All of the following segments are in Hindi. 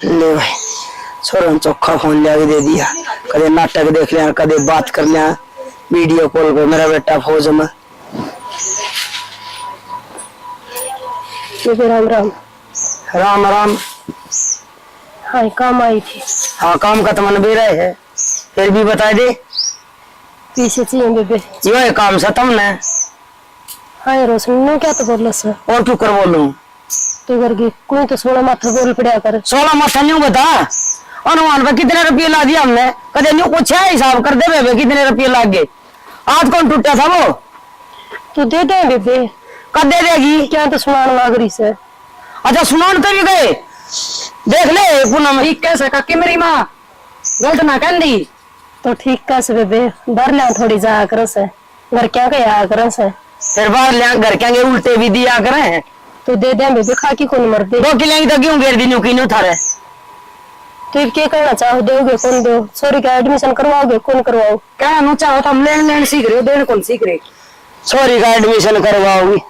ले भाई छोरा चोखा फोन लिया के दे दिया। कदे नाटक देख लिया, कदे बात कर लिया वीडियो कॉल पे। मेरा बेटा फौज में। राम राम। राम राम। हाँ काम आई थी। हाँ काम का तो मन भी रहे है, फिर भी बता दे। पीछे चाहिए बेबे। यो है काम से तुमने। हाँ रोशन ने क्या तो बोल सर। और क्यों कर बोलूं तो करके कोई तो 16 माथा बोल पड़ा कर। 16 माथा न्यू बता अनुमान पे कितने रुपये ला दिया हमने। कदे न्यू कुछ है हिसाब कर दे बेबे कितने रुपये लाग गए। आज कौन टूटा था वो। तू दे दे बेबे। कद दे देगी। क्या तो सुनान लाग रही से। अच्छा सुनान तो भी गए देख ले पूनम। ठीक कैसे काकी मेरी माँ गलत ना कर दी तो ठीक कैसे बेबे डर लिया थोड़ी जा कर से घर क्या कया कर से। फिर बाहर लिया घर क्या उल्टे भी दिया करे। तो दे दे बेबे खा की कौन मर दे। 2 किलो तो क्यों घेर दी न्यू थारे। तो क्या करना चाहो दोगे कौन दो। सॉरी का एडमिशन करवाओगे कौन करवाओ। क्या नु चाहो तो हम लेन सीख रहे हो देन कौन सीख रहे। सॉरी का एडमिशन करवाओगी।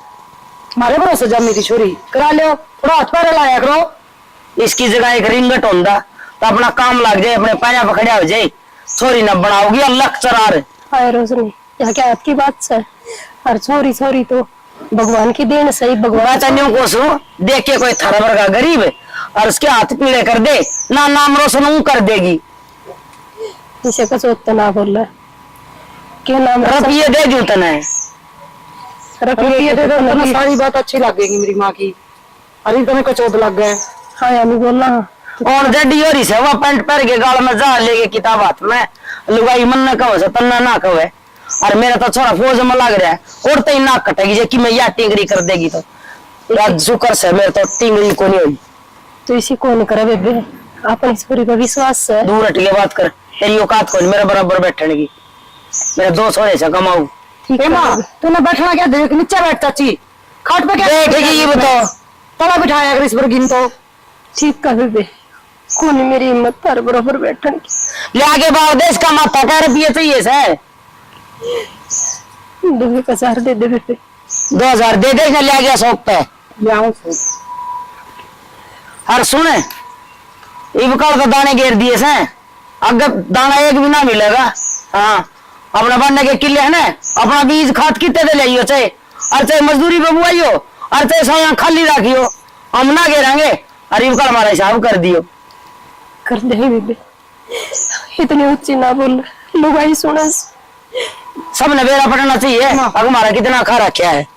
हमारे भरोसे जमी थी छोरी करा लो थोड़ा हाथ पैर लाया करो। इसकी जगह एक रिंगट होंदा तो अपना काम लग जाए, अपने पैया पकड़िया हो जाए। छोरी न बनाओगी अल्लाह चरार। हाय रोशनी यहाँ क्या आपकी बात से। और छोरी छोरी तो भगवान की देन सही। भगवान चन्यों को सो देख के कोई थरबर का गरीब है और उसके हाथ पीड़े कर दे ना नाम रोशन कर देगी। इसे कचोत ना बोल क्या नाम रुपये दे जू तने। रुपये दे दो ना सारी बात अच्छी लगेगी मेरी माँ की। अरे तुम्हें कचौत लग गए। हाँ यानी बोलना और जड्डी और से वो पैंट पहन के गाल में जा लेके किताब हाथ में लुगाई मन न कहो से तन्ना ना कहे। और मेरा तो छोरा फौज में लग रहा है और तो नाक कटेगी जे कि मैं या टिंगरी कर देगी तो यार शुक्र से मेरे तो टिंगरी को नहीं हुई। तो इसी को नहीं करे बेबे अपनी छोरी पर विश्वास है। दूर हट के बात कर तेरी औकात को मेरे बराबर बैठने की। मेरे 2 सोने से कमाऊ। ठीक है माँ तूने बैठना क्या देख नीचे बैठ चाची खाट पे क्या बैठेगी ये बताओ। तला बिठाया अगर इस पर गिन तो ठीक है बेबे कौन मेरी हिम्मत पर बराबर बैठन की। ले आगे बाहर देश का माथा का रुपये चाहिए से 2000 दे दे बेबे। 2000 दे दे ले आ गया शौक पे। और सुने इबकड़ तो दाने घेर दिए से अगर दाना एक भी ना मिलेगा। हाँ अपना बनने के किले है ना अपना बीज खाद कितने दे लियो चाहे और चाहे मजदूरी पे बुआइयो और चाहे साया खाली रखियो हम ना घेरांगे। और इबकड़ हमारा हिसाब कर दियो। कर दे बेबे इतनी ऊंची ना बोल लोग आई सुने। सब ने बेरा पड़ना चाहिए। अब हमारा कितना खा रखा है।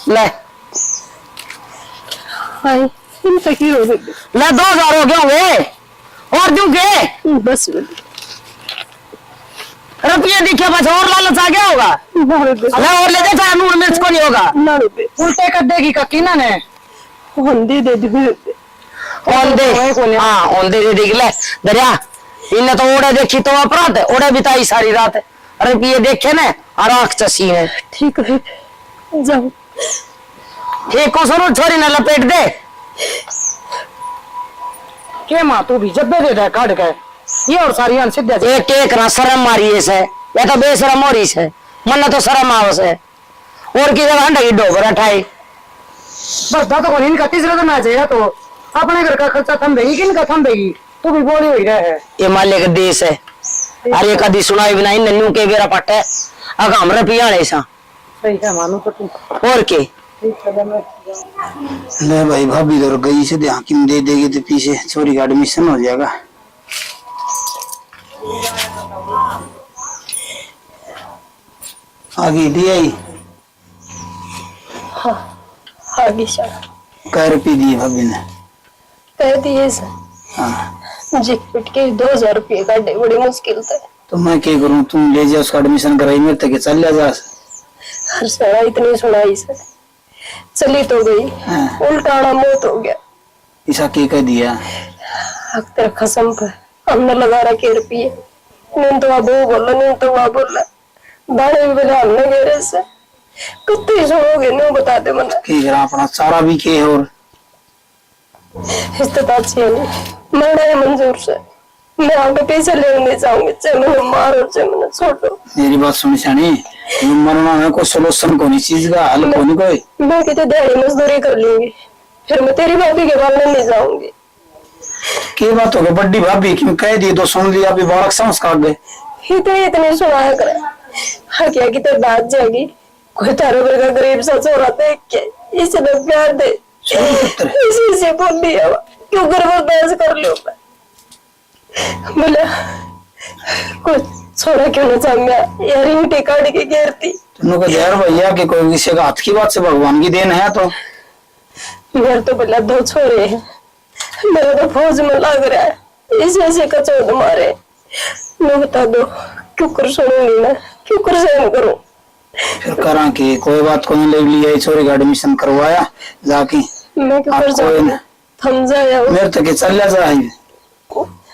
ले हाय इन तक ही हो बेबे। ले 2000 हो गए होंगे और दूं के बस बेबे रुपये दिखे बस और लालच आ गया होगा। ना बेबे अरे और ले दे चाहे नून मिर्च को नहीं होगा। ना बेबे उल्टे कर देगी काकी ना ने होंदे दे दे बेबे। ओन दे हाँ ओन दे देगी। ले दरिया इन्हें तो ओड़े देखी तो अपराध है ओड़े बिताई सारी रात। रुपये देखे ना और आंख चसी है। ठीक है बेबे जाओ। ठीक को सुनो छोरी ने लपेट दे। के माँ तू भी जब दे दे काट के ये और सारी अन सीधे एक एक ना शर्म मारी से या तो बेशरम हो रही से मन तो शर्म आवस है और की जगह हंडा की डोबर उठाई। बस दादा को इनका तीसरा दिन आ जाएगा तो अपने घर का खर्चा थम्बेगी किनका थम्बेगी तू भी बोली हुई है। ये माले का देश है। अरे कदी सुनाई बिना नन्नू के बेरा पट है अगर हम रुपया ऐसा सही है मानू तो तू और के। ले भाई भाभी तो गई से हाकिम दे देगी तो पीछे छोरी का एडमिशन हो जाएगा। आगे दी आई हाँ आगे शाह कै रुपये दिए भाभी ने। कह दिए सर हाँ जी पिट के 2000 रुपये काटे बड़ी मुश्किल से। तो मैं क्या करूं तुम ले जाओ उसका एडमिशन कराई मेरे तक चल जा। हर सारा इतनी सुनाई सर चली तो गई उल्टा मौत हो गया। ऐसा क्या कह दिया। हक तेरा कसम पर हमने लगा रखे रुपये नींद तो वो बोला नींद तो वह बोला दाने भी बजा हमने घेरे से कितने सुनोगे नहीं बता दे मन क्या अपना सारा भी के और इस्तेता अच्छी नहीं मरना है मंजूर से। मैं आगे पैसे लेने नहीं चाहूंगी चाहे मैंने मारो चाहे मैंने छोड़ो। मेरी बात सुनी शानी मरना है कोई सोल्यूशन कोई चीज का हल कोई कोई। मैं कितने दिहाड़ी मजदूरी कर लूंगी फिर मैं तेरी भाभी के बारे में नहीं जाऊंगी। की बात हो गई बड्डी भाभी की कह दी तो सुन लिया, अभी बालक संस्कार गए इतने सुनाया करे। हाँ क्या कि तेरी बात जाएगी, कोई तारे पर का गरीब सा छोरा देख के इसे तो प्यार दे, इसी से बोल दिया क्यों कर वो बहस कर लो। बोला कोई छोरा क्यों ना चाहूंगा यार, ईंटे काट के घेरती। तुमको यार भैया कि कोई किसी का हाथ की बात से भगवान की देन है। तो मेरे तो बोला 2 छोरे हैं, मेरा तो फौज में लग रहा है, ऐसे कचौड़ मारे। मैं बता दो क्यों कर सुनूंगी ना, क्यों कर सहन करूं। फिर करा कि कोई बात को नहीं ले लिया, छोरी का एडमिशन करवाया जाके। मैं क्यों कर सकूं, थम जाया मेरे तो के चल जा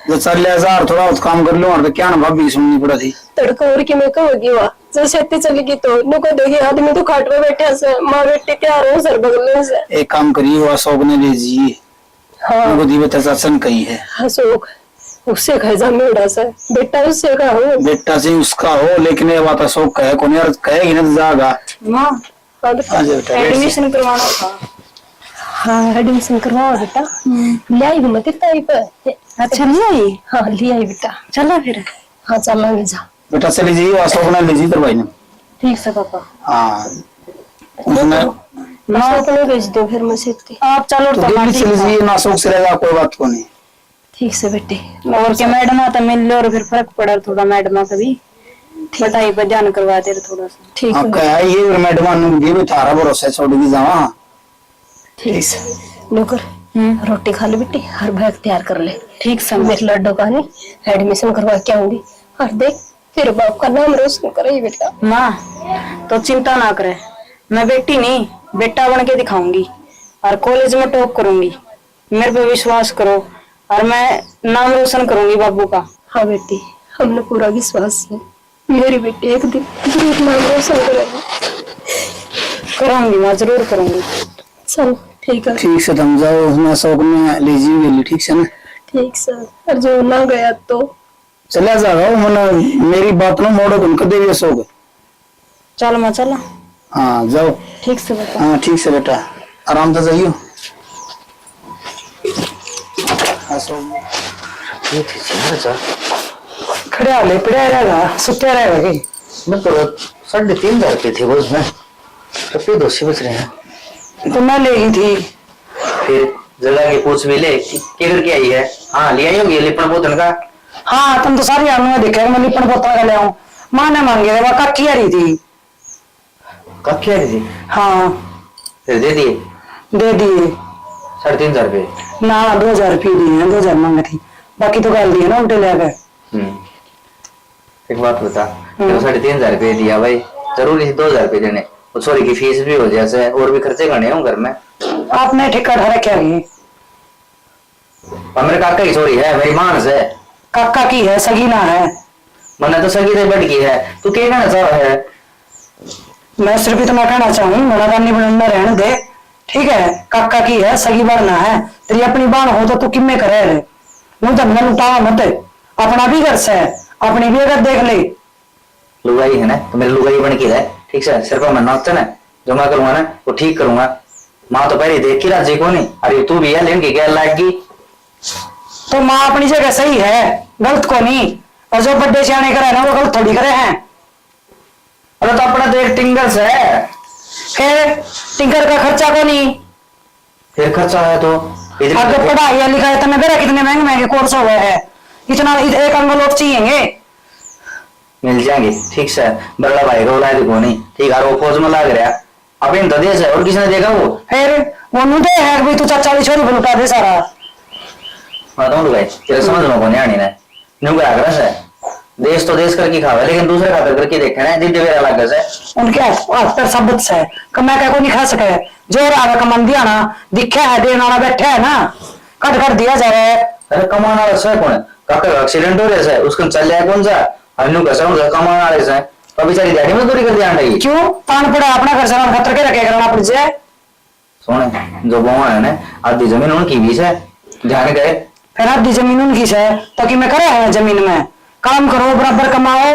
जो चल जा और थोड़ा बहुत काम कर लो और तो क्या ना भाभी की सुननी पड़ा थी। तड़का और की मैं कहोगी वहां जैसे इतनी चलेगी तो नुको देखिए आदमी तो खाट पे बैठे से माँ बेटे तैयार हो सर बगल से। एक काम करिए वो अशोक ने ले जी। हाँ उनको दी बेटा सत्संग कही है। अशोक उससे खैजा मेड़ा से बेटा उससे का हो, बेटा से उसका हो, लेकिन ये बात अशोक कहे को नहीं कहेगी ना तो जाएगा। एडमिशन करवाना था। हाँ एडमिशन करवाओ बेटा, ले आई मत ताई पे। अच्छा ले आई? हाँ ले आई बेटा। चला फिर। हाँ चलेंगे जा बेटा चली जी अशोक ने ले जी तेरे भाई ने। ठीक से पापा। हाँ उसमें अशोक ने भेज दो फिर मैं सीखती। आप चलो तो तो दिल्ली चली जी ना अशोक से रहेगा कोई बात को नहीं। ठीक से बेटे। और के मैडम आता मिल लो और फिर फर्क पड़ा थोड़ा मैडम का भी पढ़ाई पर ध्यान करवा दे थोड़ा सा। ठीक है आपका है ये मैडम ने भी थारा भरोसा छोड़ के जावा। ठीक से नौकर रोटी खा ले बेटी, हर बैग तैयार कर ले। ठीक से मेरे लड्डू का नहीं एडमिशन करवा के आऊंगी और देख फिर बाप का नाम रोशन करे बेटा। माँ तो चिंता ना करे, मैं बेटी नहीं बेटा बन के दिखाऊंगी और कॉलेज में टॉप करूंगी। मेरे पे विश्वास करो और मैं नाम रोशन करूंगी बाबू का। हाँ बेटी हमने पूरा विश्वास है, मेरी बेटी एक दिन जरूर नाम रोशन करेगी। करूंगी मैं जरूर करूंगी। चल ठीक है। ठीक से तुम जाओ उसमें अशोक ने ले जी गेली। ठीक से ना? ठीक से और जो ना गया तो चला जाओ मैंने मेरी बात ना मोड़ो उनको दे अशोक। चल मैं चला। हाँ जाओ। ठीक से बेटा। हाँ ठीक से बेटा आराम से जाइयो। खड़े हाले पड़े रहेगा सुत्या रहेगा कि मैं तो 3,500 रुपये थे वो उसमें रुपये 200 बच रहे हैं। तो मैं ले गई थी। फिर जगह की पूछ भी ले क्या करके आई है। हाँ ले आई होगी लिपण बोतल का। हाँ तुम तो सारी आलू में देखा मैं लिपण बोतल का ले आऊं। माँ ने मांगे थे वह काकी आ रही थी। कब क्या थी? हाँ फिर दे दिए? दे दिए। 3,500 रुपये ना 2,000 रुपये दिए हैं, 2,000 मांगे थी बाकी तो गाल दिए ना उल्टे ले गए। एक बात बता 3,500 रुपये दिया भाई, जरूरी थी 2,000 रुपये देने? वो छोरी की फीस भी हो जैसे और भी खर्चे करने हो घर में। आपने ठेका ठहरा क्या है? मेरे काका की छोरी है, मेरी मानस है। काका की है सगी ना है। मैंने तो सगी से बढ़ की है, तू क्या कहना चाह है? मैं सिर्फ इतना कहना चाहूँ मनादानी बनना रहने दे। ठीक है काका की है सगी बढ़ना है, तेरी अपनी बाण हो तो तू किम्मे करे मुँह धंधा लुटावा मत। अपना भी घर से अपनी भी अगर देख ले। लुगाई है ना तो मेरी लुगाई बन की है। ठीक है सिर पर मैं नाचता ना जो मैं करूंगा ना वो ठीक करूंगा। माँ तो पहले देख के राजी को नहीं, अरे तू भी है लेकिन की क्या लागी। तो माँ अपनी जगह सही है गलत को नहीं, और जो बड्डे सियाने करे ना वो गलत थोड़ी करे हैं। अरे तो अपना तो एक टिंगर्स है, फिर टिंकर का खर्चा को नहीं। फिर खर्चा है तो अगर पढ़ाई लिखाई तो मेरा कितने महंगे महंगे कोर्स हो गए हैं, इतना एक अंगलोट चाहिए। मिल जाएंगे। ठीक है बड़ा भाई को बुलाए देखो नहीं। ठीक है वो फौज में लग रहा अब इन देश है और किसने देखा वो। फिर वो नुदे है भाई तू चाचा वाली छोरी लुटा दे सारा। हाँ तो भाई तेरे समझ में कौन आनी ना न्यू क्या कर है। देश तो देश करके खावे लेकिन दूसरे खातर करके देखे ना जिद्दे मेरा अलग से उनके हाथ पर शब्द से कमा क्या को नहीं खा सके। जो रहा कमान दिया ना दिखा है देने वाला बैठा है ना कट कर दिया जा रहा है। अरे कमाना वाला है कौन? काका का एक्सीडेंट हो रहा है उसको चल जाए कौन सा अन्नू का समझ कमाना वाले से तो बेचारी दिहाड़ी मजदूरी कर दिया नहीं। क्यों तान पड़ा अपना घर से खतर के रखे करना पड़ जाए। सोने जो बवा है ना आधी जमीन उनकी भी है ध्यान गए। फिर आधी जमीन उनकी है ताकि मैं करे है जमीन में काम करो बराबर कमाओ।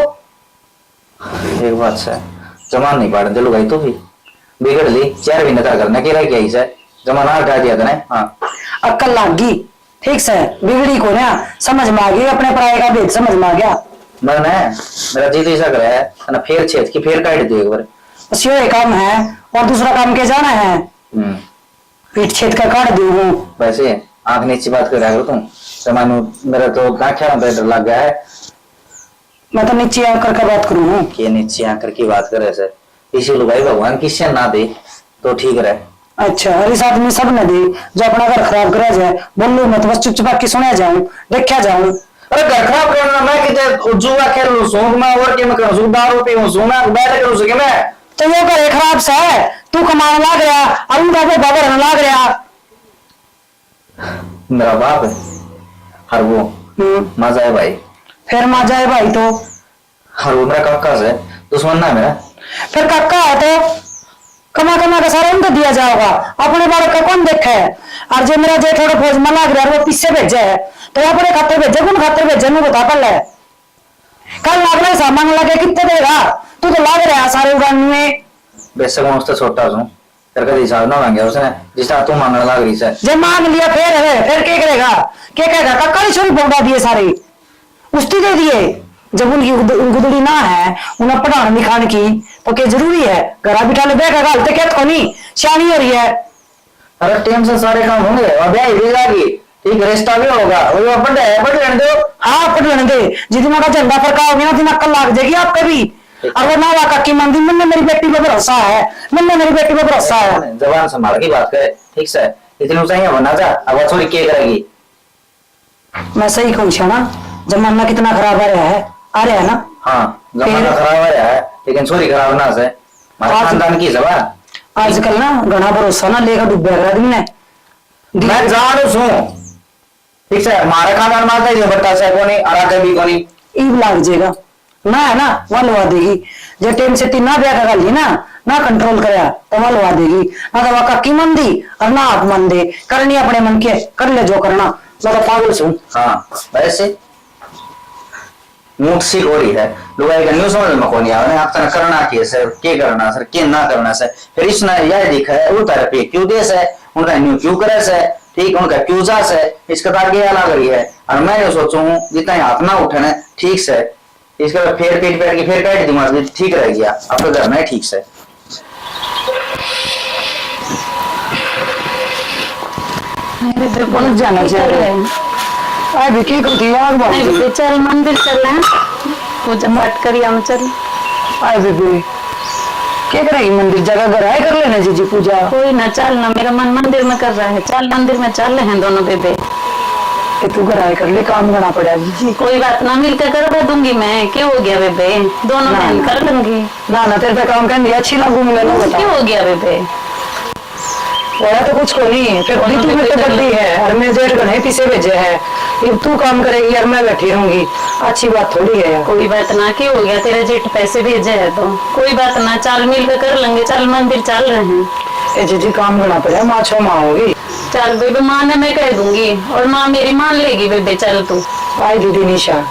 एक बात से जमान नहीं पाड़ दिलो भाई तो भी बिगड़ ली 4 महीने का करना के रह गया जमाना हटा दिया था ना। हाँ अक्कल लाग गई, ठीक से बिगड़ी को ना समझ में आ गई, अपने पराये का भेद समझ में आ गया। मैं मेरा जीत ऐसा करे है ना, फिर छेद की फिर काट दे एक बार। बस ये काम है और दूसरा काम क्या जाना है, पीठ छेद का काट दी हूँ। वैसे आंख नीचे बात कर रहा हो तुम, सामान्य मेरा तो गांठिया में डर लग गया है। मैं तो नीचे आकर के बात करूँ कि नीचे आकर की बात करे सर, इसीलिए भाई भगवान किसी ना दे तो ठीक रहे। अच्छा हर इस आदमी सब न दे जो अपना घर खराब करा जाए, बोलो मत बस चुपचाप की सुना जाऊं देखा जाऊं। अरे घर खराब करना मैं कितने जुआ खेल लूं सो मैं और क्या मैं करूं सो दारू पीऊं सो मैं बैठ करूं सो कि मैं तो वो घर खराब सा है, तू कमाने लाग रहा और उनका वो बाबर रहने लाग रहा। मेरा बाप है हर वो मजा है भाई, फिर माँ जाए भाई तो हर वो मेरा काका से दुश्मन ना है मेरा। फिर काका है तो कमा कमा का सारा उनको दिया जाएगा, अपने बालक का कौन देखा है। और जो मेरा जेठ थोड़ा फौज में लाग रहा है वो पीछे भेजे है तो अपने खाते भेजे कौन खाते भेजे मैं बता पड़ है। कल लाग रहा सामान लगे कितने देगा, तू तो लाग रहा है सारे उड़ान में। बेशक मैं उससे छोटा हूँ तेरे का हिसाब ना मांगे उसने जिस तरह तू मांगने लग रही है। जब मांग लिया फिर क्या करेगा, क्या कहेगा काका ने छोरी पौड़ा दिए सारे उस्ती दे दिए। जब उनकी गुदड़ी ना है उन्हें पढ़ाने लिखाने की तो क्या जरूरी है, घर बिठा ले बैठा गालते क्या तो नहीं सियानी हो रही है। अरे टाइम से सारे काम होंगे और ब्याह भी जाएगी, ठीक रिश्ता भी होगा वो पढ़ लेने दो। हाँ पढ़ लेने दे, जितना का झंडा फरका हो गया ना अक्कल लाग जाएगी आप पे भी। और वो नावा काकी मंदिर मैंने मेरी बेटी पे भरोसा है, मैंने मेरी बेटी पे भरोसा है। जबान संभाल की बात करे ठीक से, इतनी ऊंचाई बना जा अब वो थोड़ी क्या करेगी। मैं सही कहूँ ना, जमाना कितना खराब आ रहा है ना। हाँ जमाना खराब आ रहा है लेकिन छोरी खराब ना से हमारे खानदान की जबान आजकल ना घना भरोसा ना लेकर डूब गया आदमी ने। मैं जानू सू ठीक से हमारे खानदान मारता ही बट्टा से कोनी आरा कभी कोनी ईब लाग जाएगा ना है ना वह लवा देगी। जब टाइम से तीन ना ब्याह कर ली ना कंट्रोल कराया तो वह लवा देगी, ना तो वह काकी मन दी और ना आप मन दे करनी अपने मन के कर ले जो करना। मैं तो पागल सू। हाँ वैसे मूठ सी हो रही है लोग न्यू समझ में कोनी आवे आप तना करना की सर के करना सर के ना करना सर फिर इसने यह दिखा है वो तरफ पे क्यों देश है उनका न्यू क्यों करे से ठीक उनका क्यों जा से इसका ताकि अलग रही है। और मैं ये सोचू हूँ जितना हाथ ना उठाने ठीक से इसका फिर पेट पेट के फिर काट दूंगा ठीक रह गया आपका घर में ठीक से। जाना चाहिए अभी की करती है आग बात चल मंदिर चल पूजा पाठ करिए हम चल। आए बेबी क्या करेगी मंदिर जगह घर आए कर लेना जी पूजा। कोई ना चल ना, मेरा मन मंदिर में कर रहा है, चल मंदिर में चल रहे हैं दोनों बेबे। तू घर आए कर ले काम करना पड़ेगा जी। कोई बात ना मिलकर करवा दूंगी मैं, क्या हो गया बेबे दोनों बहन कर लूंगी। ना तेरे पे काम करने अच्छी लगू मिले क्या हो गया बेबे वह तो कुछ को नहीं फिर तू मेरे पे बड़ी है और मैं जेठ गने पीछे भेजे है अब तू काम करेगी और मैं बैठी रहूंगी, अच्छी बात थोड़ी है। कोई बात ना, क्या हो गया तेरे जेठ पैसे भेजे है तो कोई बात ना, चल मिलकर कर लेंगे, चल मंदिर चल रहे हैं। जी काम करना पड़ेगा, माँ छो माँ होगी। चल बेबे माँ ने मैं कह दूंगी और माँ मेरी मान लेगी बेबे चल तू। आई दीदी निशा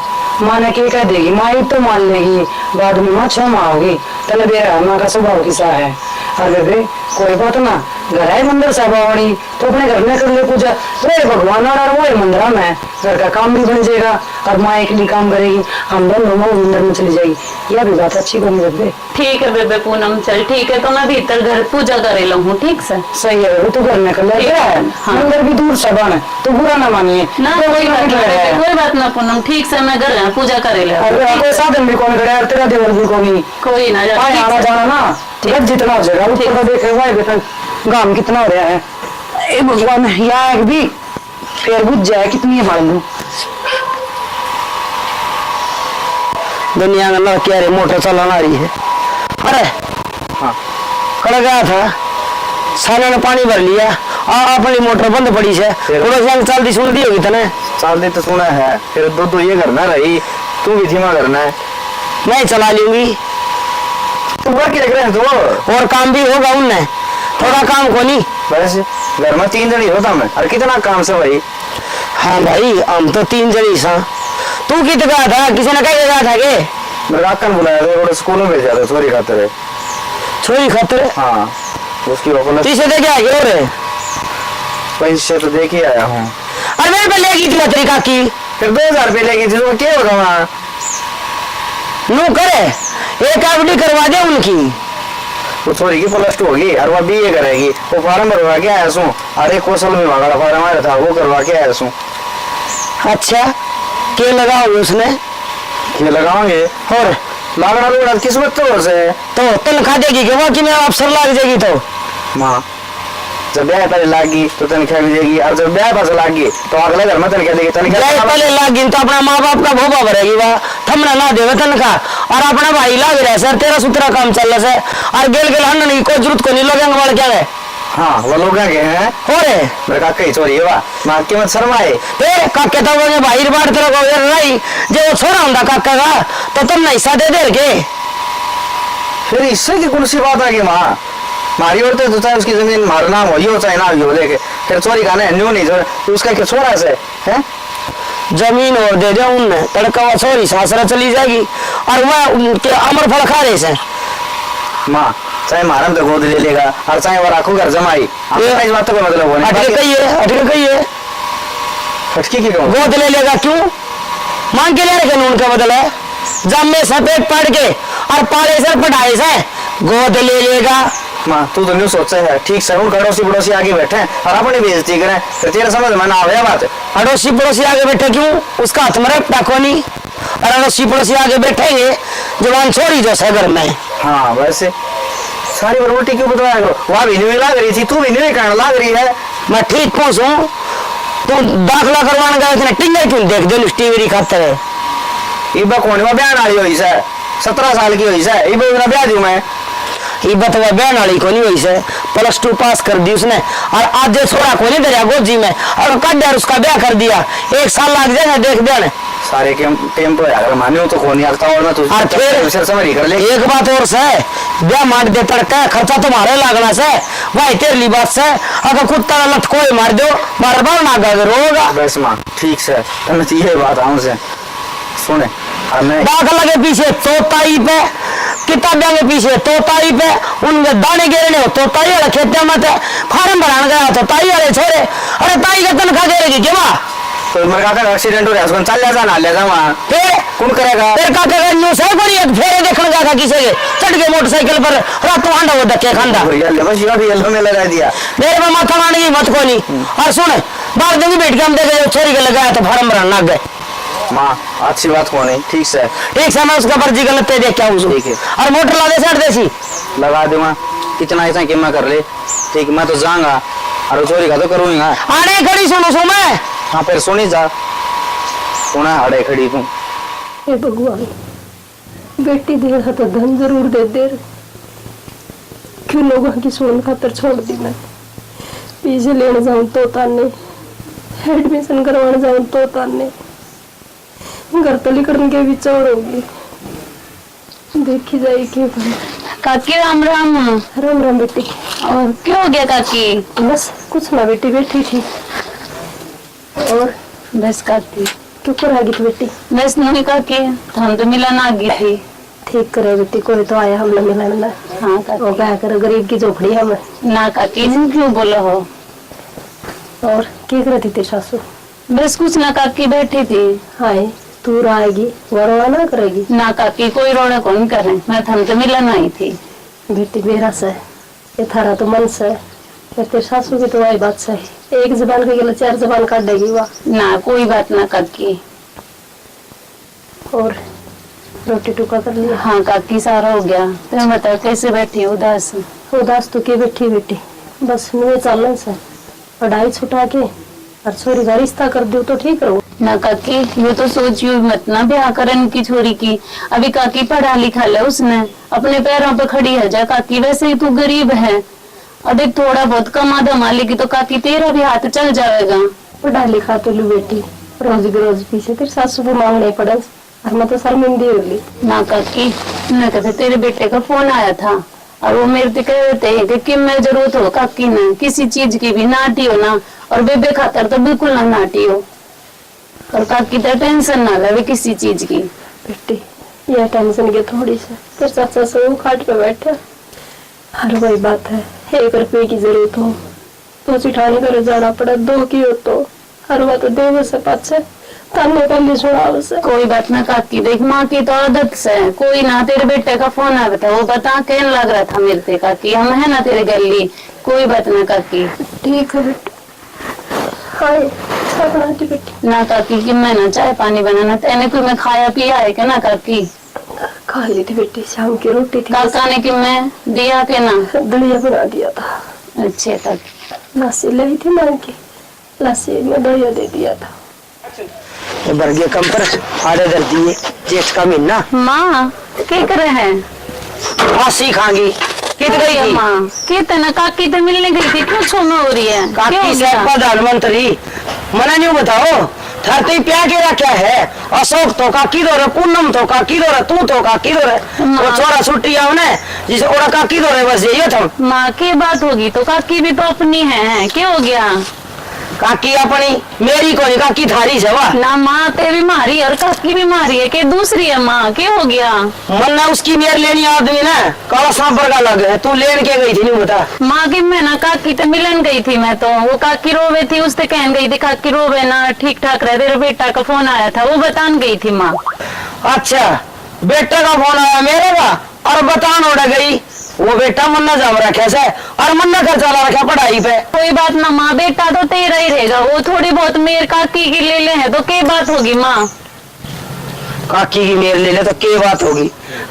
माँ ने क्या कह देगी, माँ ही तो मान लेगी, बाद में माँ छो माँ होगी। तले बेरा माँ का स्वभाव किसा है। और बेबे कोई बात ना घर है मंदिर सभावणी तो अपने घर में कर ले पूजा, वो भगवान और वो मंदिर में घर का काम भी बन जाएगा और माँ एक लिए काम करेगी, हम दोनों मंदिर में चली जाएगी। यह भी बात अच्छी बनी बेबे। ठीक है बेबे पूनम चल ठीक है, तो मैं भीतर घर पूजा करे लूँ ठीक से। सही है बेबे तू घर में कर ले। हाँ। मंदिर भी दूर से बना तो बुरा ना मानिए ना कोई बात ना पूनम ठीक से मैं घर पूजा करे ले। कोई साधन भी कौन करे तेरा देवर भी कौन कोई ना आना जाना ना जितना हो जाएगा ऊपर देखे हुआ बेटा गांव कितना हो रहा है। भगवान यहाँ भी फिर बुझ जाए कितनी मालूम दुनिया में ना क्या रे मोटर चलाना रही है। अरे कल गया था सारे ने पानी भर लिया अपनी मोटर बंद पड़ी है चलती सुन दी होगी तने चलती तो सुना है फिर दो ये करना रही तू भी धीमा करना है मैं चला लूंगी तू क्या लग रहा है तो और काम भी होगा उनने थोड़ा काम को नहीं बस घर में 3 जनी होता मैं और कितना काम से भाई। हाँ भाई हम तो 3 जनी सा तू कित गया था किसी ने कहीं गया था के मेरे काका ने बुलाया था और स्कूल में भेजा था छोरी खातिर छोरी खातिर। हाँ उसकी तीसरे दे क्या और पैसे तो देख ही आया हूँ। अरे मेरे पे लेगी थी तेरी काकी, फिर 2000 रुपये लेगी थी, तो क्या होगा वहाँ? नू करे एक एफडी करवा दे उनकी। वो थोड़ी की +2 होगी और वह BA करेगी। वो फॉर्म भरवा के आया सू, अरे कौशल विभाग वाला फॉर्म आया था, वो करवा के आया सू। अच्छा के लगाओगे उसने? ये लगाओगे और लागना लोड़ा किस्मत तो से तो तनख्वाह देगी कि वो कि मैं अफसर लाग जाएगी तो माँ। जब ब्याह पहले लागी तो तनख्वाह भी देगी, और जब ब्याह पास लागी तो अगले घर में तनख्वाह देगी। जाए तनख्वाह पहले लागी तो अपना माँ बाप का भोपा भरेगी, वह थमना ना देवे तनख्वाह। और अपना भाई लाग रहा है सर, तेरा सुतरा काम चल रहा है और गेल गेल हंडन की कोई जरूरत को नहीं लगेंगे वाले क्या है। हाँ वो लोग क्या हैं हो रे मेरे काका ही चोरी है वाह माँ की मत शर्माए। ए काके तो वो भाई बार तेरा को यार रही जे वो छोरा हुंदा काका का तो तुम नहीं हिस्सा दे दे के। फिर इससे की कौन सी बात आ गई माँ? मारी औरतें तो चाहे उसकी जमीन मार नाम हो, ये हो चाहे ना हो लेके फिर चोरी खाने न्यू नहीं तो उसका क्या छोरा से है? जमीन और दे दे उनने तड़का हुआ छोरी सासरा चली जाएगी और वह अमर फल खा रहे से। माँ चाहे मारम तो गोद ले लेगा और चाहे वो राखू घर जमाई, इस बात का मतलब वो अटके कहिए फटकी की कहूँ गोद ले लेगा क्यों? मांग के ले रहे कानून का बदल है जब में सफेद पढ़ के और पाले सर पढ़ाई से गोद ले लेगा। माँ तू तो न्यू सोचा है ठीक से, उन अड़ोसी पड़ोसी आगे बैठे हैं और अपनी बेइज्जती करें, फिर तेरा समझ में ना आवे बात। अड़ोसी पड़ोसी आगे बैठे क्यों? उसका हाथ में रखता कोनी और अड़ोसी पड़ोसी आगे बैठेंगे जवान छोड़ी जो है घर में। हाँ वैसे सारी बरबटी क्यों बतलाया करो, वहाँ भी नहीं लाग रही थी, तू भी नहीं कहना लाग रही है। मैं ठीक पहुंचू तू दाखला करवाने गया इतने टिंगर क्यों देख दे टीवी खातर है। इबा कौन में ब्याह वाली हुई से 17 साल की हुई से इबा मेरा ब्याह दूं मैं। इबा तो बहन वाली को नहीं हुई से +2 पास कर दी उसने और आज छोड़ा को नहीं दरिया गोजी में और कट उसका ब्याह कर दिया। 1 साल लग जाएगा देख देने सारे के टेम्पो यार मानो तो कौन यार और ना तू और फिर समझ कर ले। एक बात और से ब्याह मार दे तड़का खर्चा तुम्हारे लागना से भाई तेरे लिए बात से अगर कुत्ता लट कोई मार दो मार बार ना गा रोगा। बस माँ ठीक से तने ये बात आऊं से सुने हमें दाखला के पीछे तोताई पे किताबिया के पीछे तोताई पे उनके दाने गिरने हो तोताई वाले खेते मत फार्म भराने गया तो ताई वाले छोरे अरे ताई का तनख्वाह देगी क्या? तो मेरे काका एक्सीडेंट हो रहा है उसको चल जा ना ले जा वहाँ फिर कौन करेगा? तेरे काका का न्यूज़ है कोई एक फेरे देखने गया था किसी के चढ़ के मोटरसाइकिल पर रात को अंडा वो धक्के खांदा बस येलो में लगा दिया मेरे में माथा मारने की मत को नहीं। और सुन बाहर देंगे बैठ के हम देखे छोरी के लगाया तो फार्म भरना गए। माँ अच्छी बात कौन है ठीक से मैं उसका पर्ची गलत देख क्या उसको ठीक है। और मोटर ला दे सर देसी लगा दूंगा कितना ऐसा कि मैं कर ले ठीक मैं तो जाऊंगा और चोरी का तो करूंगा। आने खड़ी सुनो सो मैं हाँ फिर सुनी जा सुना अड़े खड़ी तू। हे भगवान बेटी दे रहा तो धन जरूर दे दे क्यों लोगों की सुन खातर छोड़ दी मैं। पीछे लेने जाऊं तो ताने एडमिशन करवाने जाऊं तो ताने घर तली करने के भी चौड़ होगी देखी जाए क्यों काकी राम राम। राम राम बेटी। और क्या हो गया काकी? बस कुछ ना बेटी बैठी थी। और बस काकी क्यों कर आ गई थी बेटी? बस नहीं काकी हम तो मिलन आ गई थी। ठीक करे बेटी कोई तो आया हमने मिलन में। हाँ काकी वो क्या करे गरीब की झोपड़ी है हमें। ना काकी जी क्यों बोलो हो? और क्या करती थी सासू? बस कुछ ना काकी बैठी थी। हाय तू आएगी वो रोना ना करेगी? ना काकी कोई रोना कौन करे मैं थम तो मिलन आई थी। बेटी मेरा से ये थारा तो मन से या तेरे सासू की तो वही बात सही एक जबान के गले 4 जबान काट देगी वाह। ना कोई बात ना काकी। और रोटी टुका कर लिया? हाँ काकी सारा हो गया। तुम बताओ कैसे बैठी उदास? उदास तो के बैठी बेटी बस मुझे चलने से पढ़ाई छुटा के और छोरी का रिश्ता कर दो तो ठीक रहो। ना काकी ये तो सोचियो मत ना ब्याह करन की छोरी की। अभी काकी पढ़ा लिखा ले उसने अपने पैरों पे खड़ी है जा काकी। वैसे ही तू गरीब है अभी थोड़ा बहुत कमा धमा लेगी तो काकी तेरा भी हाथ चल जाएगा। पढ़ा लिखा तो लू बेटी रोज रोज पीछे तेरे सासू को मांगने पड़े और मैं तो शर्मिंदी हो ली। ना काकी मैं कहते तेरे बेटे का फोन आया था और वो मेरे से कह रहे थे कि मैं जरूरत हो काकी ने किसी चीज की भी नाटी हो ना और बेबे खातर तो बिल्कुल ना नाटी हो और काकी तो टेंशन ना ले किसी चीज की। बेटी यह टेंशन के थोड़ी सी तेरे चाचा से वो खाट पे बैठे हर वही बात है 1 रुपये की जरूरत हो तो सिठानी करे जाना पड़ा दो की हो तो हर बात देव से पाछे तन्ने पहले सुनाव से। कोई बात ना काकी, देख माँ की तो आदत से कोई ना, तेरे बेटे का फोन आ था वो बता कहने लग रहा था मेरे से काकी हम है ना तेरे गली, कोई बात ना काकी। ठीक है बेटी। हाय चाय बनाती बेटी। ना काकी कि मैं ना चाय पानी बनाना, तेने कोई मैं खाया पिया है क्या ना काकी? खा ली थी बेटी, शाम की रोटी थी। काका ने कि मैं दिया के ना? दलिया बना दिया था। अच्छे काकी। लस्सी लाई थी मां की, लस्सी में दलिया दे दिया था। बर्गे कम पर आधे दर दिए जेठ का महीना। माँ क्या कर रहे हैं? फांसी खांगी कित गई थी माँ कितना काकी तो मिलने गई थी, क्यों छोमा हो रही है? क्या हो काकी से गया? प्रधानमंत्री मना नहीं बताओ धरती प्या के रखा है। अशोक तो काकी दो रे, पूनम तो काकी दो रे, तू तो काकी दो रे, वो छोरा छुट्टी आवने जिसे ओरा काकी दो रे, बस यही था। माँ की बात होगी तो काकी भी तो अपनी है, क्या हो गया? काकी अपनी मेरी कोई काकी थारी से वाह ना माँ तेरी मारी और काकी भी मारी है कि दूसरी है? माँ क्या हो गया? मन्ना उसकी मेर लेनी आदमी ना काला सांपर का लग है, तू लेन के गई थी नहीं बता। माँ की मैं ना काकी तो मिलन गई थी, मैं तो वो काकी रोवे थी उससे कहन गई थी काकी रोवे ना ठीक ठाक रहे, तेरे बेटा का फोन आया था वो बतान गई थी माँ। अच्छा बेटा का फोन आया मेरे का और बतान उड़ गई, वो बेटा मन्ना जम रखे से और मन्ना खर्चा ला रखा पढ़ाई पे। कोई बात ना माँ, बेटा तो तेरा ही रहेगा, वो थोड़ी बहुत मेरे काकी की ले ले है तो क्या बात होगी माँ? काकी की मेर ले ले तो क्या बात होगी,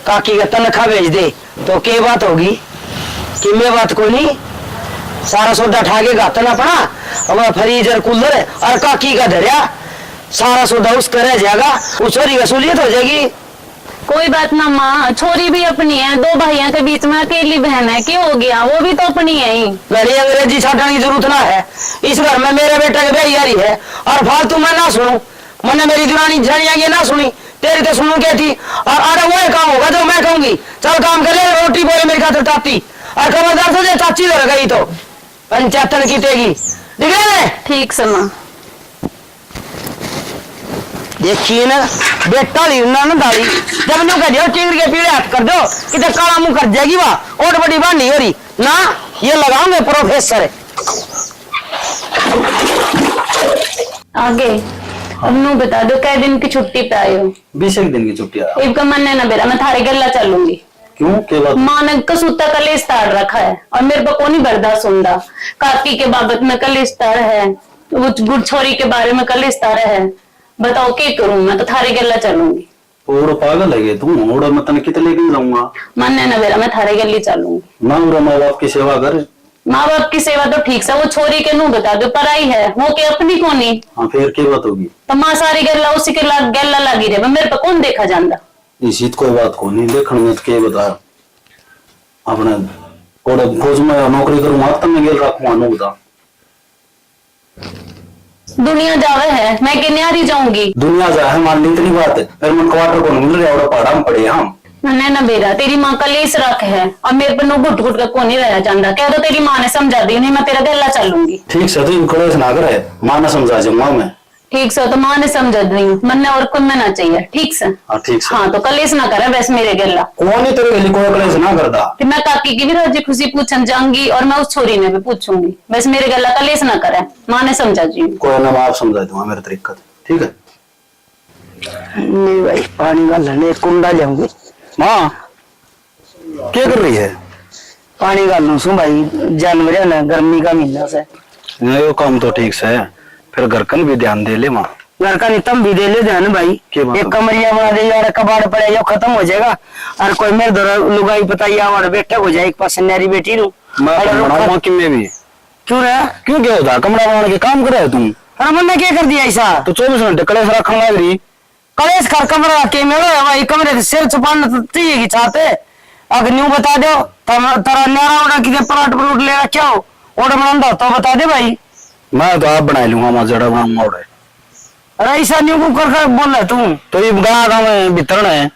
काकी का तनख्वाह भेज दे तो क्या बात होगी, कि मैं बात को नहीं सारा सौदा ठाके गाता ना पड़ा, अब फ्रीजर कूलर और काकी का धरिया सारा सौदा उसका रह जाएगा, उस छोरी का सूलियत हो जाएगी। कोई बात ना माँ, छोरी भी अपनी है, दो भाइयों के बीच में अकेली बहन है, क्या हो गया? वो भी तो अपनी है ही। घड़ी अंग्रेजी छाटने की जरूरत ना है, इस घर में मेरे बेटे की बेयारी है और फालतू मैं ना सुनू, मैंने मेरी दुरानी जानिया की ना सुनी, तेरी तो सुनू क्या थी। और अरे वो काम होगा जो मैं कहूंगी, चल काम कर ले, रोटी बोले मेरी खातिर ताती और खबरदार से चाची लड़ गई तो पंचायतन की तेगी दिख रहे हैं। ठीक से माँ। देखिए ना बेटा ली ना दाली जब न्यू कह दियो चिंगड़ी के पीड़े हाथ कर दो कि तो काला मुंह कर जाएगी वाह और बड़ी बात नहीं हो रही ना, ये लगाऊंगे प्रोफेसर आगे। अब नू बता दो कै दिन की छुट्टी पे आए हो? 20 दिन की छुट्टी आया। एक मन ने ना बेरा मैं थारे गल्ला चलूंगी। क्यों क्या बात? माँ ने कसूता कलेश ताड़ रखा है और मेरे को कोनी बर्दाश्त होता, काकी के बाबत में कलेश ताड़ है, वो गुड़ छोरी के बारे में कलेश ताड़ है, बताओ क्या करूं? मैं तो थारे गल्ला चलूंगी। और पागल है तुम, और मैं तने कितने लेके जाऊंगा? मन ने ना बेरा मैं थारे गल्ली चलूंगी। ना और माँ बाप की सेवा कर। माँ बाप की सेवा तो ठीक से, वो छोरी के नू बता दो पराई है वो के अपनी कोनी, हाँ फिर क्या बात होगी? तो माँ सारी गल्ला उसी के गल्ला लगी रहे, मेरे पे कौन देखा जाता? इसी कोई बात को नहीं देखने में तो क्या बताया अपने और फौज में नौकरी करूंगा तब मैं गेल रखूंगा नो बता। दुनिया जावे है मैं के न्यारी जाऊंगी। दुनिया जा है मान ली इतनी बात है, फिर मन क्वार्टर को मिल रहा है और पहाड़ा में पड़े हम। मैंने ना बेरा तेरी माँ का लेस रख है और मेरे पर नो घुट घुट का कोनी रहा जाता, कह दो तेरी माँ ने समझा दी, नहीं मैं तेरा गल्ला चलूंगी। ठीक से तो कलेश ना करे, माँ ने समझा जाऊंगा मैं। ठीक से तो माँ ने समझा दी, मन ने और कुछ में ना चाहिए। ठीक से हाँ ठीक से। हाँ तो कलेश ना करे बस मेरे गल्ला, कौन ही तेरे लिए कोई कलेश ना करता। फिर मैं काकी की भी राजी खुशी पूछन जाऊंगी और मैं उस छोरी ने भी पूछूंगी, बस मेरे गल्ला कलेश ना करे, माँ ने समझा जी। कोई ना आप समझा दूंगा मेरे तरीका से, ठीक है? नहीं भाई पानी का लने कुंडा जाऊंगी। माँ क्या कर रही है? पानी का लूं सू भाई, जानवर है ना गर्मी का महीना से। नहीं वो काम तो ठीक से है, फिर घर का भी ध्यान दे ले माँ। घर का नितम भी दे ले ध्यान भाई, क्या बात एक है? कमरिया बना दे यार, कबाड़ पड़े जो खत्म हो जाएगा और कोई मेरे द्वारा लुगाई बताइए और बेटे हो जाए एक पास न्यारी बेटी रू मैं कि मैं भी क्यों रहा क्यों क्या होता कमरा बनाने के काम करे तुम? अरे मैंने क्या कर दिया ऐसा? तो 24 घंटे कलेश रखने लग रही। कलेश कर कमरा के मेरे भाई कमरे से सिर छुपाना तो चाहिए कि चाहते अगर न्यू बता दो तारा न्यारा उड़ा कि पलट ले रखा हो ऑर्डर बना तो बता दे भाई। मैं तो आप बना लूंगा, मैं जड़ा बनाऊंगा ऑर्डर। अरे ऐसा न्यू को कर बोल रहा तू तो ये गाँव में वितरण है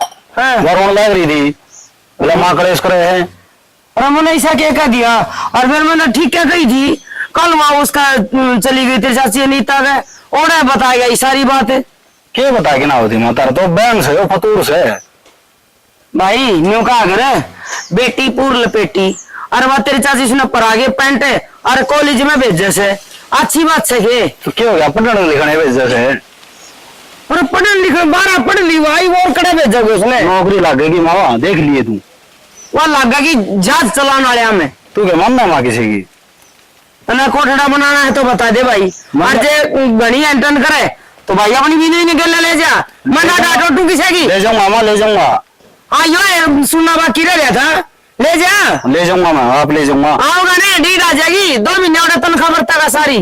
वरुण लग रही थी, बोला माँ कलेश करे है। और मैंने ऐसा क्या कह दिया और फिर मैंने ठीक क्या कही थी, कल वहां उसका चली गई तेरी चाची अनीता का ऑर्डर बताया ये सारी बात है। क्या बता के ना होती माँ, तारा तो बैंक से फतूर से भाई न्यू कहा करे बेटी पूर लपेटी अरे वह तेरी चाची सुना पर आगे पैंट है और कॉलेज में भेजे से अच्छी बात है ये। तो क्या हो गया पढ़ने लिखने भेजा से और पढ़ने लिखने 12 पढ़ ली भाई और कड़े भेजोगे उसने नौकरी लगेगी मामा देख लिए तू वह लगा कि जहाज चलाने वाले हमें तू क्या मानना माँ किसी की ना कोठड़ा बनाना है तो बता दे भाई आज घनी एंटन करे तो भाई अपनी भी निकल ले जा मैं ना डांटो तू किसे की ले जाऊंगा मामा ले जाऊंगा हाँ यो सुनना बाकी रह गया था ले जा ले जाऊंगा मैं आप ले जाऊंगा आओगा नहीं डीड आ जाएगी 2 महीने और तनख्वाह बढ़ता का सारी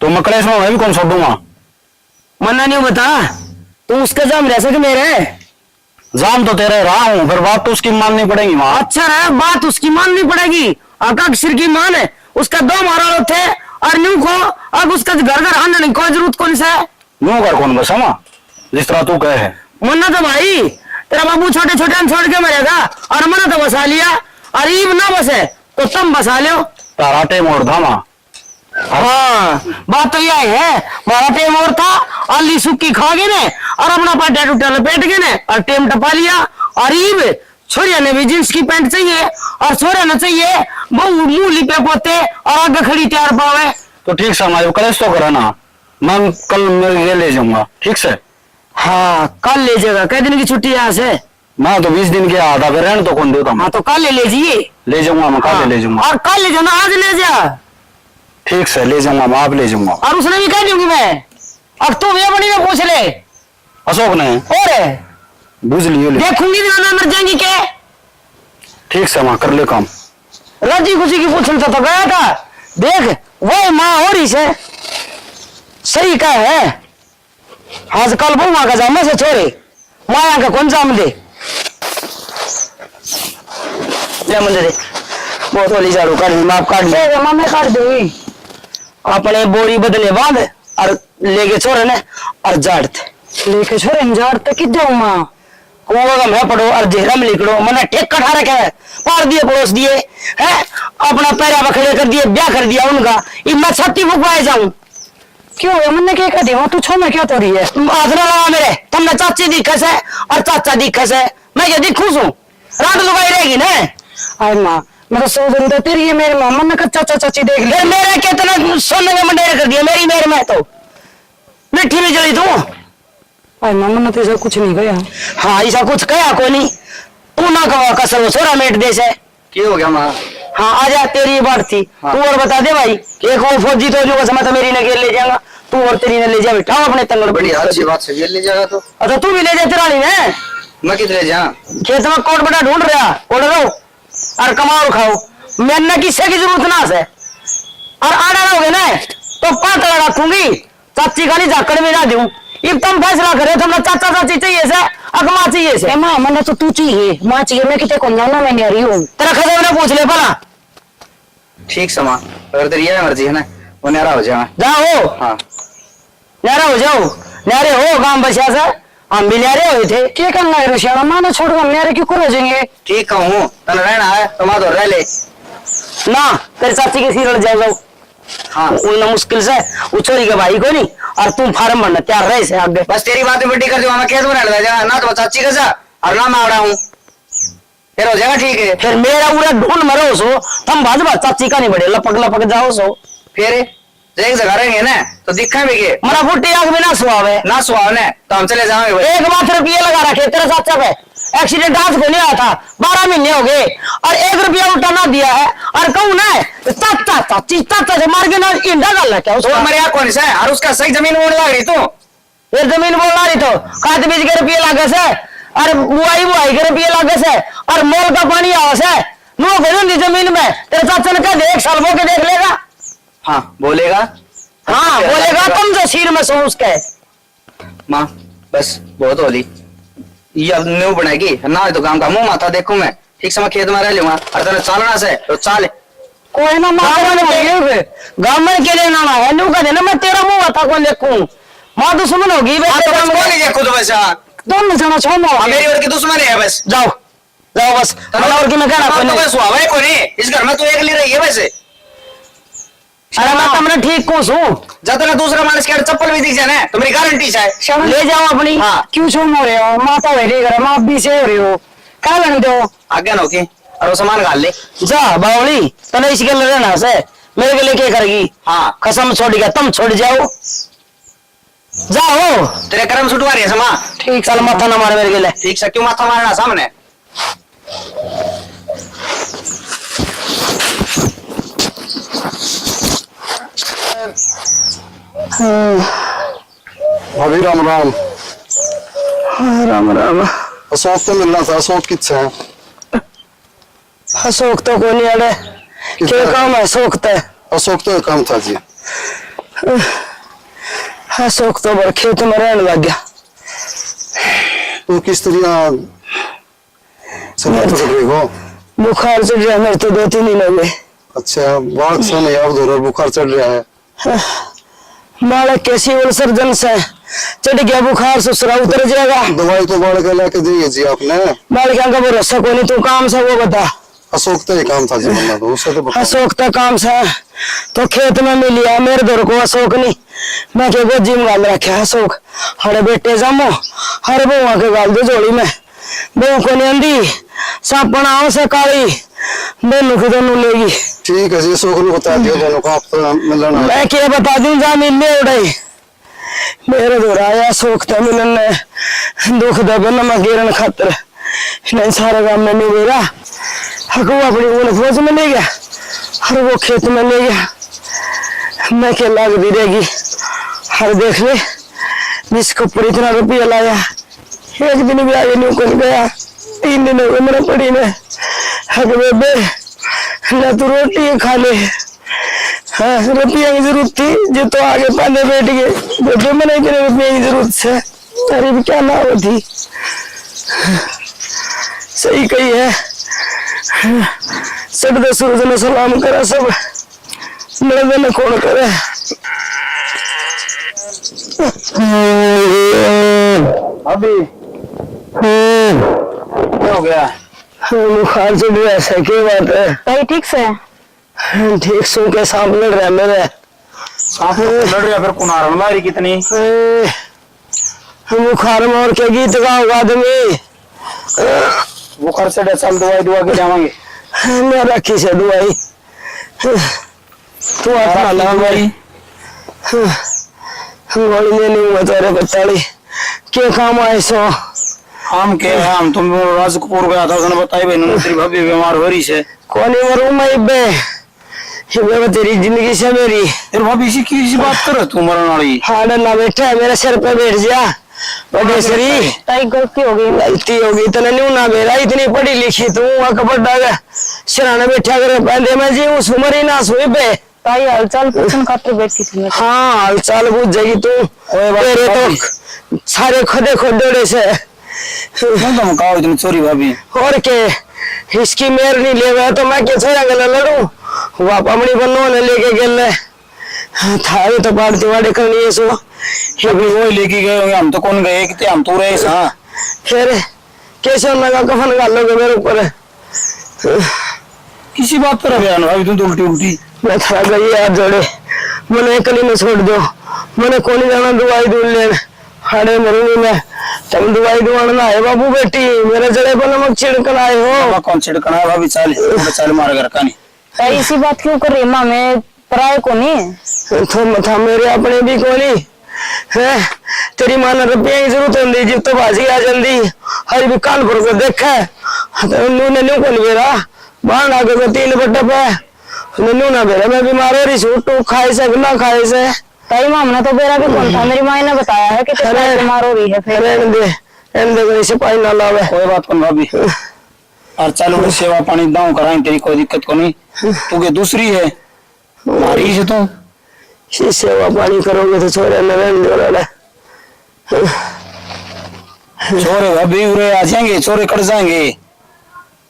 तो मकड़े में मैं भी कौन छोड़ूंगा मना नहीं बता तू उसका जाम रह सके मेरे जाम तो तेरे रहा हूँ फिर बात तो उसकी माननी पड़ेगी माँ अच्छा रहा बात उसकी माननी पड़ेगी आका सिर की मान है उसका 2 मारा थे और न्यू को अब उसका घर घर आने नहीं कोई जरूरत कौन सा है न्यू कर कौन बस माँ जिस तरह तू कहे है मन्ना तो भाई तेरा बाबू छोटे छोटे छोड़ के मरेगा और मना तो बसा लिया और ईब ना बसे तो तुम बसा लो तारा टेम और था माँ हाँ बात तो यही है हमारा टेम और था अली सुक्की खा गए ने और अपना पाटा टूटा लपेट गए ने और टेम टपा लिया और ईब छोरिया ने भी जींस की पैंट चाहिए और छोरे ने चाहिए वो मुंह लिपे पोते और आगे खड़ी तैयार पावे तो ठीक से हमारे कलेश तो करा ना मैं कल मेरे ये ले जाऊंगा ठीक से हाँ कल ले जाएगा कई दिन की छुट्टी यहाँ से मैं तो 20 दिन के आधा फिर रहने तो कौन देता हाँ तो कल ले जाइए ले जाऊंगा मैं कल ले जाऊंगा और कल ले जाना आज ले जा ठीक से ले जाऊंगा मैं आप ले जाऊंगा और उसने भी कह दूंगी मैं अब तू ये बनी में पूछ ले अशोक ने और बुझ लियो ले देखूंगी ना मर जाएंगी क्या ठीक से माँ कर ले काम राजी खुशी की पूछने तो गया था देख वो माँ हो रही से सही का है आजकल वो माँ का जामे से छोड़े माया का कौन जाम दे ले मुझे दे बहुत वाली झाड़ू काट दी माप काट दे मैं काट दूंगी अपने बोरी बदले बांध और लेके छोरे ने और जाड़ते लेके छोरे जाड़ते कि दो माँ होगा मैं पढ़ो और जेहरा में लिखड़ो मैंने ठेक कठा रखा है पार दिए पड़ोस दिए है अपना पैरा बखड़े कर दिए ब्याह कर दिया उनका ये मैं छत्ती फुकवाए जाऊं क्यों मैंने क्या कर दिया तू छो में क्या तो रही है आदरा लगा मेरे तुमने चाची दिखस है और चाचा दिखस है मैं ये दिखूस हूँ रात लुगाई रहेगी ना अरे माँ मैं तो सोच रही तेरी ये मेरे मामा ने चाचा चाची देख लिया मेरे कितना सोने में मंडेर कर दिया मेरी मेरे में तो मिट्टी में जली तू अरे मामा ने तो ऐसा कुछ नहीं कहा हाँ ऐसा कुछ कहा को नहीं तू ना कहा कसर छोरा मेट दे से क्या हो गया माँ हाँ आजा तेरी ये बात थी तू और बता दे भाई एक और फौजी तो जो समय तो मेरी ने ले जाएगा तू और तेरी ने ले जा बेटा अपने तंगड़ बड़ी अच्छी बात से ले जाएगा तो अच्छा तू भी ले जा तेरा नहीं है मैं किधर जा खेत में कोट बटा ढूंढ रहा कोट रहो और कमाओ खाओ मैंने किसी की जरूरत ना से और आड़ा रहोगे ना तो पातला रखूंगी चाची का नहीं जाकर में ना दूं अब तुम फैसला करे तुमने चाचा चाची चाहिए से अकमा चाहिए से माँ मैंने तो तू चाहिए माँ चाहिए मैं कितने कौन जाना मैं नहीं आ रही हूँ तेरा खजा ने पूछ ले भला ठीक समा अगर तेरी ये मर्जी है ना वो न्यारा हो जाए जाओ हाँ न्यारे हो जाओ न्यारे हो गांव बसिया से हम भी न्यारे हुए थे क्या करना है ऋषिया माना छोड़ हम न्यारे क्यों कर हो जाएंगे ठीक कहूँ तन रहना है तो मैं तो रह ले ना तेरे चाची के सिर जाओ जाओ हाँ उन्हें मुश्किल से उछोरी के भाई को नहीं और तुम फार्म भरना तैयार रहे से आगे बस तेरी बात में बड्डी कर दूंगा मैं खेत में रह जा ना तो चाची का जा और ना मैं आ रहा हूँ फिर हो जाएगा ठीक है फिर मेरा पूरा ढूंढ मरो सो तुम भाजपा चाची का नहीं बढ़े लपक लपक जाओ सो फिर एक जगह रहेंगे ना तो दिखा भी के मरा फुट्टी आग में ना सुहावे ना सुहाव ने तो हम चले जाएंगे भाई। एक बात रुपये लगा रखे तेरे चाचा पे एक्सीडेंट आज को नहीं आया था 12 महीने हो गए और 1 रुपया उल्टा ना दिया है और कहूँ ना चाचा चाची चाचा से मार के ना इंडा डाल रहा क्या तो उसका हमारे यहाँ कौन सा है और उसका सही जमीन बोल लग रही तू ये जमीन बोलना रही तो खाद बीज के रुपये लागे से और बुआई के रुपये लागे से और मोल का पानी आवा से नो करूँ जमीन में तेरे चाचा ने कह दे 1 साल वो के देख लेगा हाँ बोलेगा हाँ बोलेगा तुम जो सिर में सो उसके माँ बस बहुत होली ये अब न्यू बनाएगी ना तो काम का मुंह माथा देखूं मैं ठीक समय खेत में रह लूंगा और तेरे चलना से तो चाल कोई ना गाँव में के लिए ना है नू का देना मैं तेरा मुंह माथा कौन देखूं माँ दुश्मन होगी दोनों जना छो मेरी और की दुश्मन है बस जाओ जाओ बस और की मैं कहना बस हुआ है कोई इस घर में तू एक ले रही है वैसे अरे मैं तुमने ठीक को सू जब तक दूसरा मानस के चप्पल भी दी जाए ना तो मेरी गारंटी है ले जाओ अपनी हाँ। क्यों छो हो रहे हो माता हो रही घर माँ भी से हो रही हो क्या बन दो आज्ञा नो की और वो सामान गाल ले। जा बावली तने इसके लिए रहना से मेरे के लिए क्या करेगी? हाँ कसम छोड़ गया तुम छोड़ जाओ, जाओ। तेरे कर्म छुटवा रही है समा। ठीक चल माथा ना मार मेरे के लिए। ठीक से क्यों माथा मारना सामने? भाभी राम राम। राम राम। अशोक तो मिलना था, अशोक किस है? अशोक तो कोई नहीं अड़े, क्या काम है अशोक तो? अशोक तो काम था जी। अशोक तो बड़ खेत में रहने लग गया। तो किस तरह चल रही हो? बुखार चढ़ रहा है मेरे तो 2-3 दिन हो गए। अच्छा बाढ़ से नहीं आप धोर बुखार चढ़ रहा है। बालक कैसी सर्जन से चढ़ गया बुखार, ससुरा उतर जाएगा। दवाई तो बाढ़ के लेके दी जी आपने? बालक का भरोसा कोई नहीं, तू काम से वो बता। अशोक तो ही काम था जी, बनना तो उससे तो बता। अशोक का काम से तो खेत में मिल गया मेरे दौर को अशोक नहीं, मैं के गोजी में गाल रखा है अशोक। हरे बेटे जामो हरे बुआ के गाल दो जोड़ी में, बहू को नहीं आंदी सापना से काली दोनों की दोनों लेगी। ठीक है जी, अशोक को बता दियो दोनों को, आप तो मिलना। मैं क्या बता दूं, जा मिलने उड़ाई मेरे दौर आया अशोक तो मिलने दुख दबे नमक गिरन खातर नहीं सारे काम में नहीं मेरा हकू अपनी वो फौज में ले गया और वो खेत में ले गया। मैं क्या लाग दी रहेगी हर देख ले जिसको पर इतना रुपया लाया, एक दिन भी आगे नहीं कौन गया, 3 दिन हो गए मेरा पड़ी में। हक बेबे ना तू रोटी खा ले, हाँ रुपया की जरूरत थी जो तो आगे पाने बैठ गए बेबे, मैंने इतने रुपये की जरूरत से अरे भी क्या ना होती। सही कही है, सब दे सूरज ने सलाम करा सब मेरे ने कौन करे। अभी क्या हो गया? बुखार चढ़ रहा है, सही की बात है भाई ठीक से ठीक सो के सांप लड़ रहा है मेरे। सांप लड़ रहा फिर कुनार मारी कितनी? बुखार में और क्या गीत गाओगे आदमी? बुखार से चल दवाई दुआ के जावांगे। मैं रखी से दवाई तू आता ला भाई गोली लेनी हुआ तेरे बताड़ी क्या काम आए सो? हम के हम तुम राजकपूर गया था, उसने बताई भाई तेरी भाभी बीमार हो रही है। कौन मरू मैं बे ये तेरी जिंदगी से मेरी। तेरी भाभी इसी की बात कर तू मरने वाली? हाँ ना बैठा है मेरे सिर पे बैठ जा बड़े सरी। ताई गलती हो गई, गलती होगी तने न्यू ना बेरा, इतनी पढ़ी लिखी तू कपड़ डागा सिराने बैठा कर पहले मैं जी उस उम्र ही ना सोई बे। ताई हालचाल पूछन खातिर बैठी थी मैं। हाँ हालचाल पूछ जाएगी तू, तेरे तो सारे खोदे खोदे से तुम कहो इतनी चोरी भाभी। और के इसकी मेर नहीं ले तो मैं क्या छोड़ा गला लड़ू वाप अपनी बनो ने लेके गए थारे तो बाढ़ दिवाड़ी करनी है सो ये भी वो लेके गए होंगे, हम तो कौन गए कि हम तो रहे। हाँ फिर कैसे लगा कफन गालोगे मेरे ऊपर? किसी बात पर बयान भाभी तुम तो उल्टी उल्टी। मैं थरा गई यार जोड़े मैंने अकेली में छोड़ दो, मैंने कौन जाना दवाई दूर लेने हाड़े मरूंगी मैं। तुम दवाई दुआना है बाबू बेटी मेरे जड़े पर नमक छिड़कन आए हो। कौन छिड़कना है भाभी? चाल मार घर का नहीं। ताई इसी बात क्यों कर रही माँ, मैं पराये को नहीं तो मथा मेरे अपने भी को नहीं है। तेरी मां ने रुपये की जरूरत होती जब तो बाजी आ जाती हर भी कानपुर को देखा तो ने न्यू को मेरा बाहर आगे को 3 बट्टा पे न्यू ना मेरा मैं बीमार हो रही छू तू खाए से ना खाए से। ताई मामला तो मेरा भी कौन था, मेरी माँ ने बताया है कि तेरी बीमार हो रही है। फिर दे सिपाही ना लावे कोई बात कौन भाभी। और चालू सेवा पानी दाऊ कराएं तेरी कोई दिक्कत को नहीं। तू के दूसरी है मारी से तुम सेवा पानी करोगे तो छोरे न रहने दो रे। छोरे भाभी उरे आ जाएंगे, छोरे कट जाएंगे,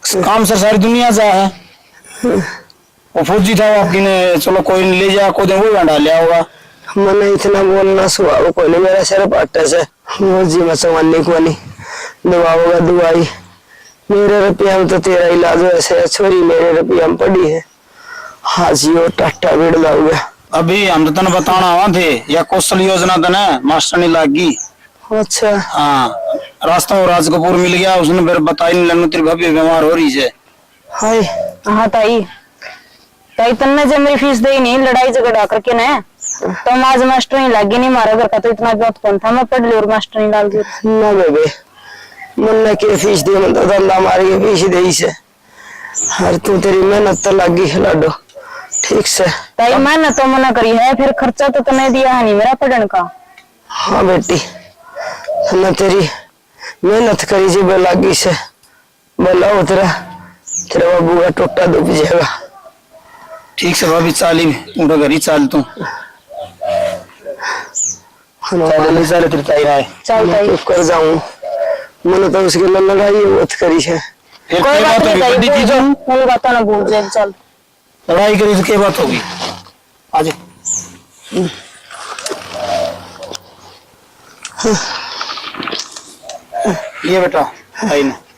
काम से सारी दुनिया जा है। वो फौजी था आपकी ने चलो कोई नहीं ले जा, कोई दिन वो डाल लिया होगा। मैंने इतना बोलना स्वभाव कोई नहीं मेरा सिर पाटे से जी में संभालने को नहीं दवाओगा दवाई मेरे रुपया में तो तेरा इलाज वैसे छोरी मेरे रुपया में पड़ी है। हाँ जी वो टाटा बेड़ लाऊंगा। अभी हम तो तने बताना आवा थे या कौशल योजना तने मास्टर नहीं लागी। अच्छा हाँ रास्ता राजकपूर मिल गया, उसने फिर बताई नहीं लगना तेरी भाभी बीमार हो रही है। हाय हाँ ताई ताई तुमने जब मेरी फीस दी नहीं लड़ाई झगड़ा करके ना तो आज मास्टर ही लागी नहीं मारा घर का तो इतना बहुत कौन था मैं पढ़ ली और मास्टर ही डाल दी ना बेबे मुन्ना के फीस दे मन तो धंधा मार के फीस दे से हर तू तेरी मेहनत तो लगी है लाडो ठीक से ताई मैंने तो मना करी है फिर खर्चा तो तुम्हें दिया है नहीं मेरा पढ़ने का हाँ बेटी ना तेरी मेहनत करी जी लागी से बोला उतरा तेरा बाबू का टोटा दुब जाएगा ठीक से भाभी चाली उनका घर ही चाल तू चाले चाले तेरी ताई राय चल ताई चुप कर जाऊं मैंने तो उसके लिए लड़ाई बहुत करी है फिर कोई क्या बात बात नहीं होगी ताई बड़ी चीज मेरी बातों ना भूल जाए चल लड़ाई करी तो क्या बात होगी आज ये बेटा भाई ने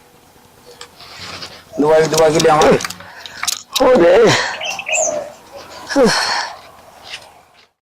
दुआ के लिए हमारे हो गए